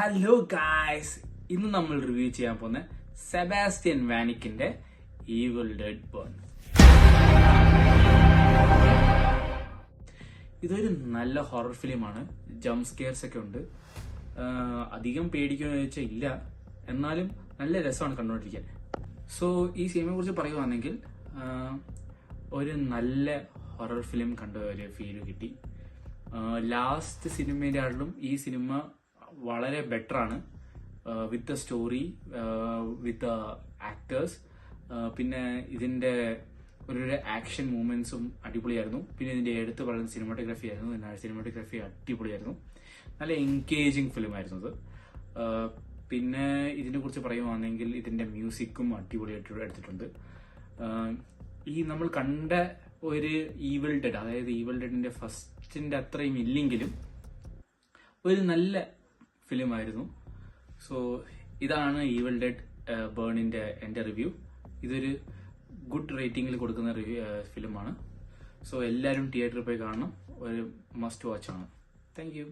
Hello guys, ഇന്ന് നമ്മൾ review ചെയ്യാൻ പോകുന്ന സെബാസ്റ്റ്യൻ വാനിക്കിന്റെ ഈവിൾ ഡെഡ് ബേൺ. ഇതൊരു നല്ല ഹൊറർ ഫിലിമാണ്. ജംപ് സ്കെയർസ് ഒക്കെ ഉണ്ട്. അധികം പേടിക്കുമെന്ന് ചോദിച്ചാൽ ഇല്ല, എന്നാലും നല്ല രസമാണ് കണ്ടുകൊണ്ടിരിക്കാൻ. സോ ഈ സിനിമയെ കുറിച്ച് പറയുവാണെങ്കിൽ ഒരു നല്ല ഹൊറർ ഫിലിം കണ്ട ഒരു ഫീല് കിട്ടി. ലാസ്റ്റ് സിനിമയിലാണെങ്കിലും ഈ സിനിമ വളരെ ബെറ്റർ ആണ്. With the story, with the actors, പിന്നെ ഇതിന്റെ ഒരു ആക്ഷൻ മൂവ്മെന്റ്സും അടിപൊളിയായിരുന്നു. പിന്നെ ഇതിന്റെ എടുത്ത് പറയുന്ന സിനിമാറ്റോഗ്രാഫി ആയിരുന്നു. സിനിമാറ്റോഗ്രാഫി അടിപൊളിയായിരുന്നു. നല്ല എൻഗേജിങ് ഫിലിം ആയിരുന്നു ഇത്. പിന്നെ ഇതിനെ കുറിച്ച് പറയുവാണെങ്കിൽ ഇതിന്റെ മ്യൂസിക്കും അടിപൊളിയായിട്ട് എടുത്തിട്ടുണ്ട്. ഈ നമ്മൾ കണ്ട ഒരു ഈവിൾ ഡെഡ്, അതായത് ഈവിൾ ഡെഡിന്റെ ഫസ്റ്റിന്റെ അത്രയും ഇല്ലെങ്കിലും ഒരു നല്ല ഫിലിം ആയിരുന്നു. സോ ഇതാണ് ഈവിൾ ഡെഡ് ബേണിന്റെ എന്റെ റിവ്യൂ. ഇതൊരു ഗുഡ് റേറ്റിംഗിൽ കൊടുക്കുന്ന ഫിലിമാണ്. സോ എല്ലാവരും തിയേറ്ററിൽ പോയി കാണണം. ഒരു മസ്റ്റ് വാച്ച് ആണ്. Thank you.